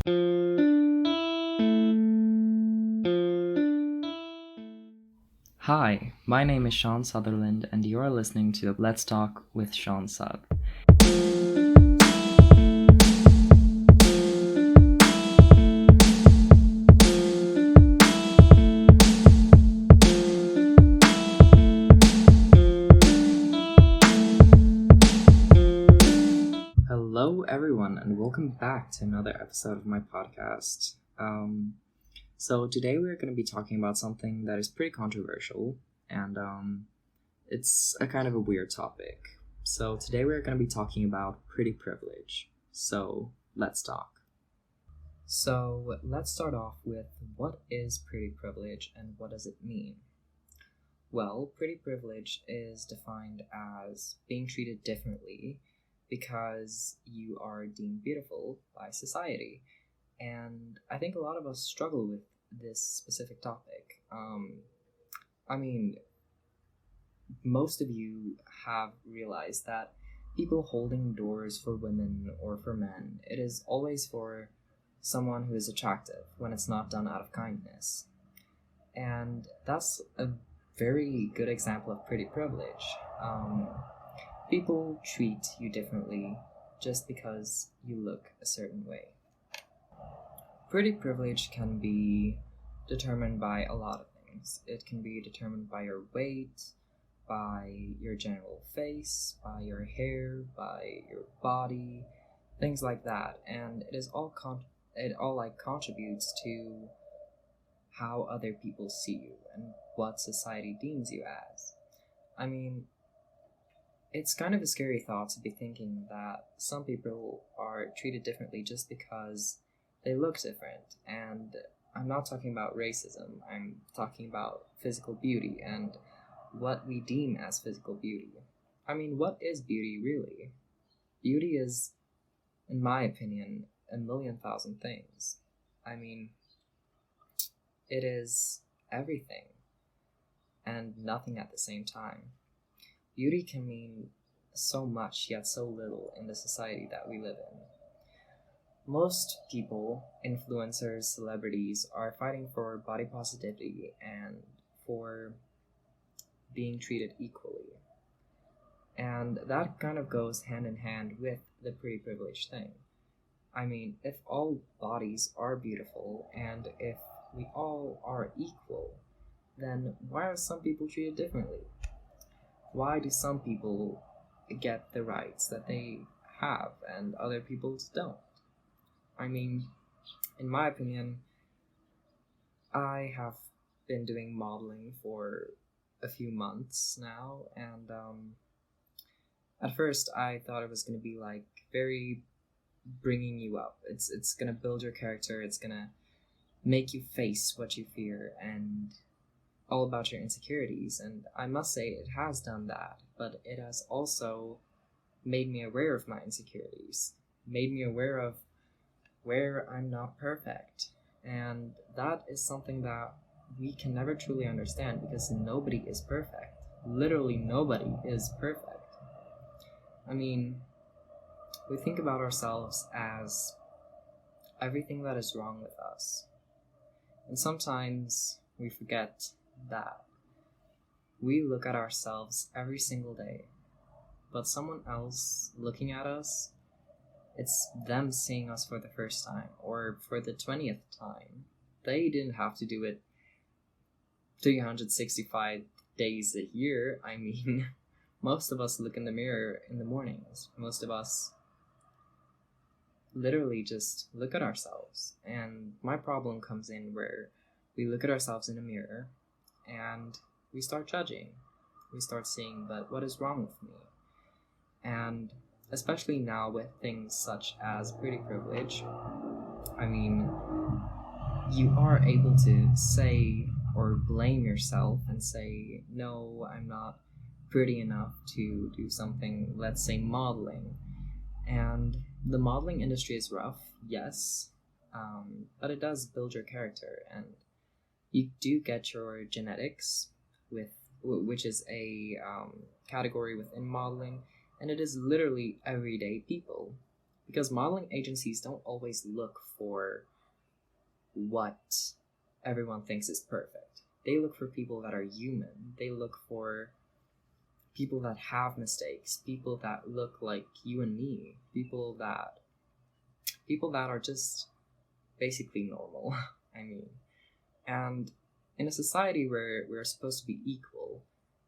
Hi, my name is Sean Sutherland, and you are listening to Let's Talk with Sean Suth. Hello, everyone, and welcome back to another episode of my podcast. So today we're going to be talking about something that is pretty controversial, and it's a kind of a weird topic. So today we're going to be talking about pretty privilege. So let's talk. So let's start off with what is pretty privilege and what does it mean? Well, pretty privilege is defined as being treated differently because you are deemed beautiful by society. And I think a lot of us struggle with this specific topic. Most of you have realized that people holding doors for women or for men, it is always for someone who is attractive when it's not done out of kindness. And that's a very good example of pretty privilege. People treat you differently just because you look a certain way. Pretty privilege can be determined by a lot of things. It can be determined by your weight, by your general face, by your hair, by your body, things like that. And it all contributes to how other people see you and what society deems you as. I mean, it's kind of a scary thought to be thinking that some people are treated differently just because they look different. And I'm not talking about racism, I'm talking about physical beauty and what we deem as physical beauty. I mean, what is beauty really? Beauty is, in my opinion, a million thousand things. I mean, it is everything and nothing at the same time. Beauty can mean so much yet so little in the society that we live in. Most people, influencers, celebrities, are fighting for body positivity and for being treated equally. And that kind of goes hand in hand with the pretty privilege thing. I mean, if all bodies are beautiful and if we all are equal, then why are some people treated differently? Why do some people get the rights that they have and other people don't? I mean, in my opinion, I have been doing modeling for a few months now, and at first I thought it was going to be like very bringing you up. It's going to build your character, it's going to make you face what you fear and all about your insecurities, and I must say it has done that, but it has also made me aware of my insecurities, made me aware of where I'm not perfect, and that is something that we can never truly understand because nobody is perfect. Literally nobody is perfect. I mean, we think about ourselves as everything that is wrong with us, and sometimes we forget that we look at ourselves every single day, but someone else looking at us, it's them seeing us for the first time or for the 20th time. They didn't have to do it 365 days a year. I mean, most of us look in the mirror in the mornings. Most of us literally just look at ourselves. And my problem comes in where we look at ourselves in a mirror and we start judging. We start seeing, but what is wrong with me? And especially now with things such as pretty privilege, I mean, you are able to say or blame yourself and say, no, I'm not pretty enough to do something, let's say modeling. And the modeling industry is rough, yes, but it does build your character, and you do get your genetics, which is a category within modeling, and it is literally everyday people, Because modeling agencies don't always look for what everyone thinks is perfect. They look for people that are human. They look for people that have mistakes, people that look like you and me, people that are just basically normal. I mean, and in a society where we're supposed to be equal,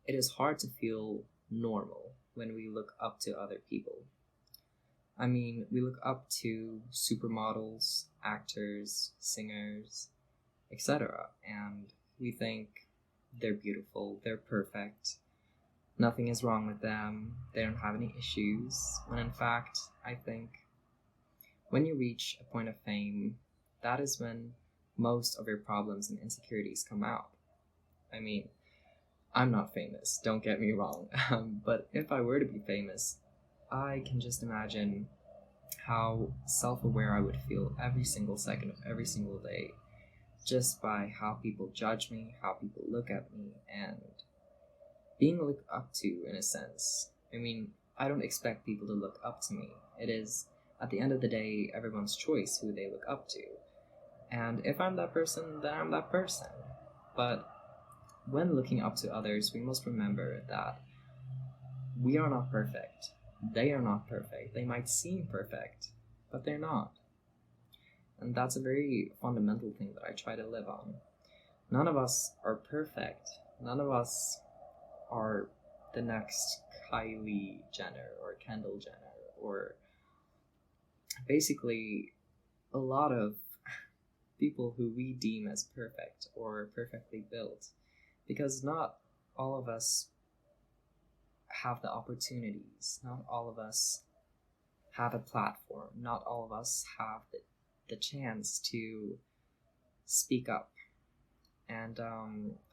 it is hard to feel normal when we look up to other people. I mean, we look up to supermodels, actors, singers, etc. And we think they're beautiful, they're perfect, nothing is wrong with them, they don't have any issues. When in fact, I think when you reach a point of fame, that is when most of your problems and insecurities come out. I mean, I'm not famous, don't get me wrong, but if I were to be famous, I can just imagine how self-aware I would feel every single second of every single day, just by how people judge me, how people look at me, and being looked up to in a sense. I mean, I don't expect people to look up to me. It is, at the end of the day, everyone's choice who they look up to. And if I'm that person, then I'm that person. But when looking up to others, we must remember that we are not perfect. They are not perfect. They might seem perfect, but they're not. And that's a very fundamental thing that I try to live on. None of us are perfect. None of us are the next Kylie Jenner or Kendall Jenner, or basically a lot of people who we deem as perfect or perfectly built, because not all of us have the opportunities, not all of us have a platform, not all of us have the chance to speak up. And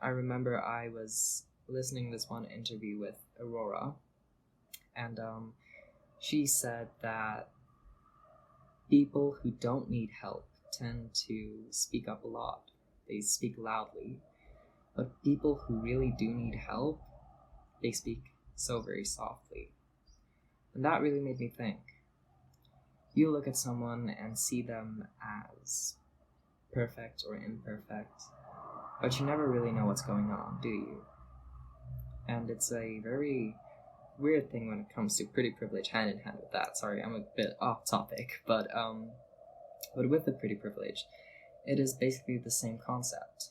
I remember I was listening to this one interview with Aurora, and she said that people who don't need help tend to speak up a lot. They speak loudly. But people who really do need help, they speak so very softly. And that really made me think. You look at someone and see them as perfect or imperfect, but you never really know what's going on, do you? And it's a very weird thing when it comes to pretty privilege hand in hand with that. Sorry, I'm a bit off topic, but with the pretty privilege, it is basically the same concept.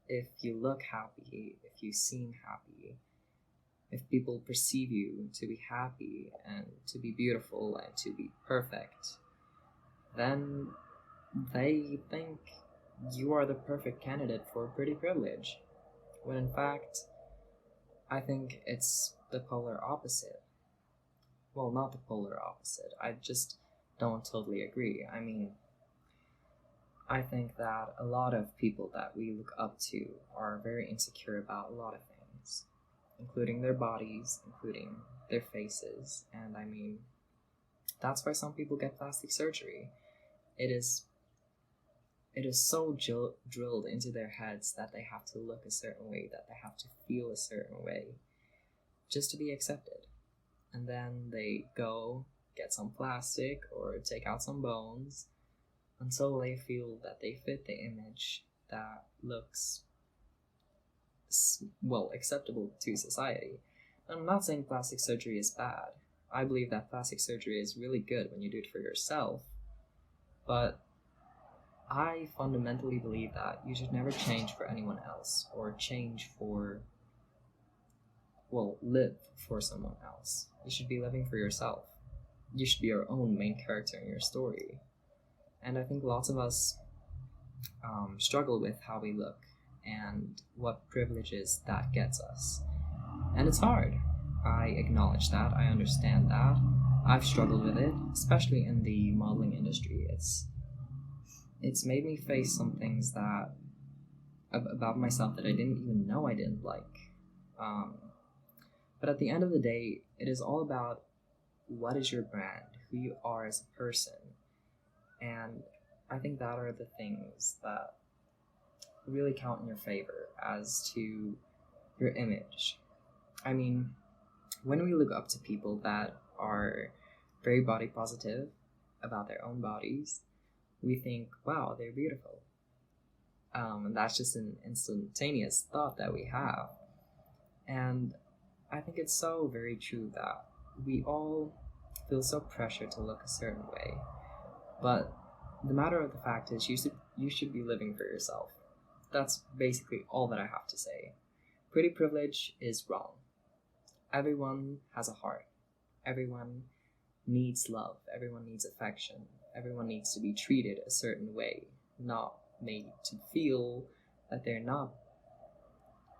If you look happy, if you seem happy, if people perceive you to be happy and to be beautiful and to be perfect, then they think you are the perfect candidate for pretty privilege. When in fact, I think it's the polar opposite. Well, not the polar opposite. I just don't totally agree. I mean, I think that a lot of people that we look up to are very insecure about a lot of things, including their bodies, including their faces. And I mean, that's why some people get plastic surgery. It is so drilled into their heads that they have to look a certain way, that they have to feel a certain way, just to be accepted. And then they go get some plastic or take out some bones until they feel that they fit the image that looks, well, acceptable to society. I'm not saying plastic surgery is bad. I believe that plastic surgery is really good when you do it for yourself, but I fundamentally believe that you should never change for anyone else, or live for someone else. You should be living for yourself. You should be your own main character in your story. And I think lots of us struggle with how we look and what privileges that gets us. And it's hard. I acknowledge that. I understand that. I've struggled with it, especially in the modeling industry. It's made me face some things that about myself that I didn't even know I didn't like. But at the end of the day, it is all about what is your brand, who you are as a person. And I think that are the things that really count in your favor as to your image. I mean, when we look up to people that are very body positive, about their own bodies, we think, wow, they're beautiful. And that's just an instantaneous thought that we have. And I think it's so very true that we all feel so pressured to look a certain way. But the matter of the fact is, you should be living for yourself. That's basically all that I have to say. Pretty privilege is wrong. Everyone has a heart. Everyone needs love. Everyone needs affection. Everyone needs to be treated a certain way, not made to feel that they're not,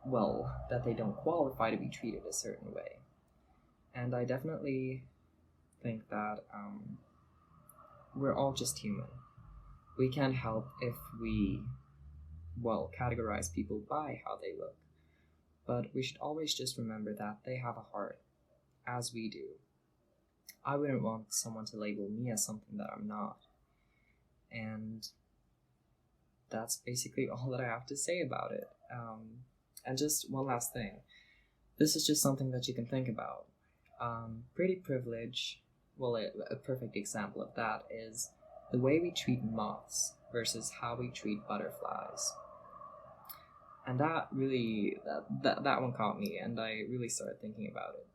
well, that they don't qualify to be treated a certain way. And I definitely think that we're all just human. We can't help if we, well, categorize people by how they look. But we should always just remember that they have a heart, as we do. I wouldn't want someone to label me as something that I'm not. And that's basically all that I have to say about it. And just one last thing. This is just something that you can think about. Pretty privilege, well, a perfect example of that is the way we treat moths versus how we treat butterflies. And that really, that one caught me, and I really started thinking about it.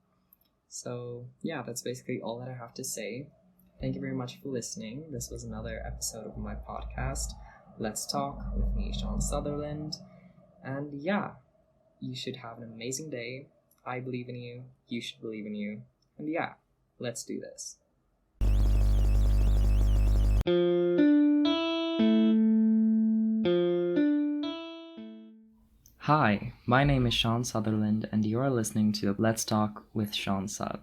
So yeah, that's basically all that I have to say. Thank you very much for listening. This was another episode of my podcast, Let's Talk, with me, Sean Sutherland. And yeah, you should have an amazing day. I believe in you. You should believe in you. And yeah, let's do this. Hi, my name is Sean Sutherland, and you are listening to Let's Talk with Sean Suth.